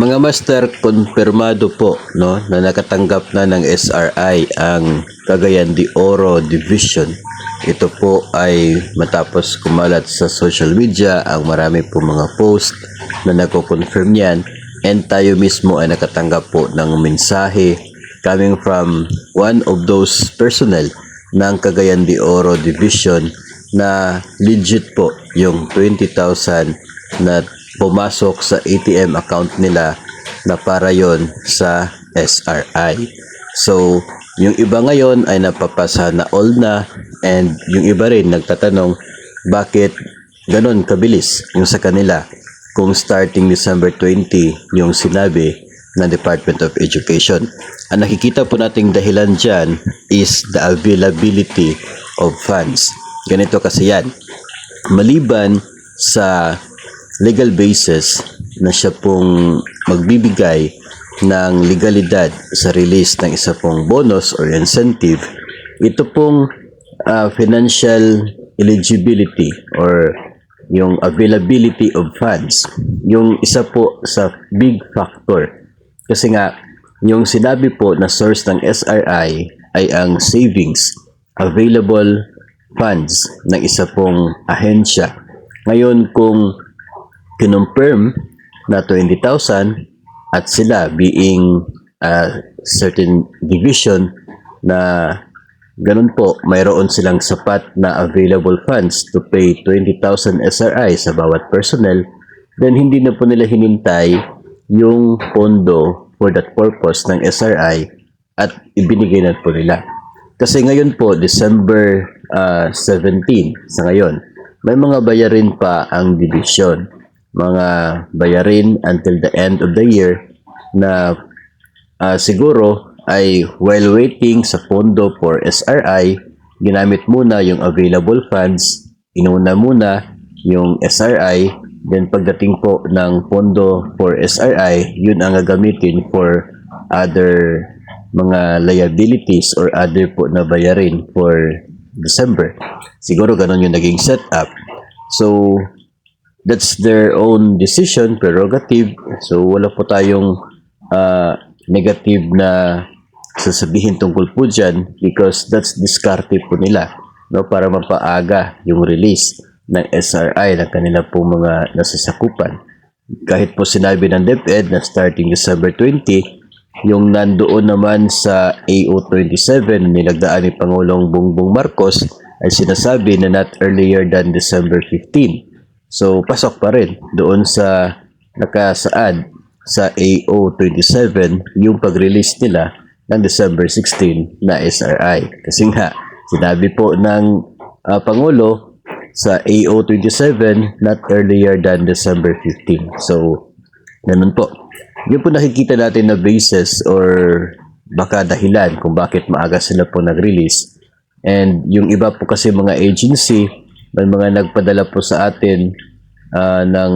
Mga master, kumpirmado po no, na nakatanggap na ng SRI ang Cagayan de Oro Division. Ito po ay matapos kumalat sa social media ang marami po mga post na nagko-confirm yan, and tayo mismo ay nakatanggap po ng mensahe coming from one of those personnel ng Cagayan de Oro Division na legit po yung 20,000 na pumasok sa ATM account nila na para yon sa SRI. So, yung iba ngayon ay napapasa na all na, and yung iba rin nagtatanong bakit ganon kabilis yung sa kanila kung starting December 20 yung sinabi ng Department of Education. Ang nakikita po nating dahilan dyan is the availability of funds. Ganito kasi yan. Maliban sa legal basis na siya pong magbibigay ng legalidad sa release ng isa pong bonus or incentive, ito pong financial eligibility or yung availability of funds, yung isa po sa big factor. Kasi nga, yung sinabi po na source ng SRI ay ang savings, available funds ng isa pong ahensya. Ngayon, kung kinonfirm na 20,000 at sila being a certain division na ganun po, mayroon silang sapat na available funds to pay 20,000 SRI sa bawat personnel, then hindi na po nila hinintay yung pondo for that purpose ng SRI at ibinigay na po nila. Kasi ngayon po, December 17 sa ngayon, may mga bayarin pa ang division. Mga bayarin until the end of the year na siguro ay while waiting sa pondo for SRI, ginamit muna yung available funds, inuna muna yung SRI, then pagdating po ng pondo for SRI, yun ang gagamitin for other mga liabilities or other po na bayarin for December. Siguro ganun yung naging setup. So, that's their own decision, prerogative. So, wala po tayong negative na sasabihin tungkol po dyan because that's discarded po nila, no, para mapaaga yung release ng SRI ng kanila po mga nasasakupan. Kahit po sinabi ng DepEd na starting December 20, yung nandoon naman sa AO27 nilagdaan ni Pangulong Bongbong Marcos ay sinasabi na not earlier than December 15. So, pasok pa rin doon sa nakasaad sa AO27 yung pag-release nila ng December 16 na SRI. Kasi nga, sinabi po ng Pangulo sa AO27 not earlier than December 15. So, ganun po. Yun po nakikita natin na basis or baka dahilan kung bakit maaga sila po nag-release. And yung iba po kasi mga agency, may mga nagpadala po sa atin ng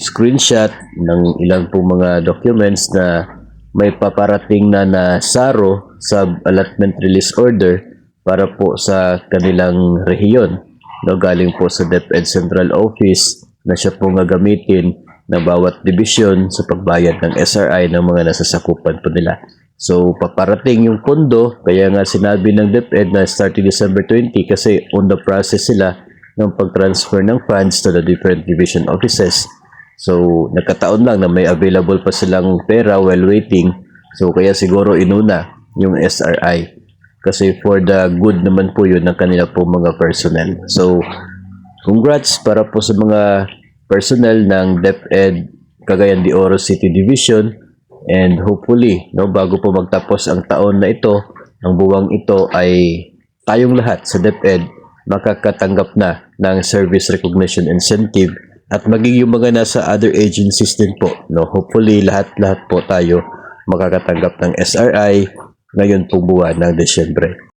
screenshot ng ilang po mga documents na may paparating na SARO, Sub Allotment Release Order, para po sa kanilang rehiyon. No, galing po sa DepEd Central Office na siya po gagamitin ng bawat division sa pagbayad ng SRI ng mga nasasakupan po nila. So, paparating yung pondo, kaya nga sinabi ng DepEd na starting December 20 kasi on the process sila ng pag-transfer ng funds to the different division offices. So, nagkataon lang na may available pa silang pera while waiting. So, kaya siguro inuna yung SRI. Kasi for the good naman po yun ng kanila po mga personnel. So, congrats para po sa mga personnel ng DepEd Cagayan de Oro City Division. And hopefully, no, bago po magtapos ang taon na ito, ang buwang ito ay tayong lahat sa DepEd makakatanggap na ng service recognition incentive at magiging mga nasa other agencies din po. No? Hopefully, lahat po tayo makakatanggap ng SRI ngayon pong buwan ng Desyembre.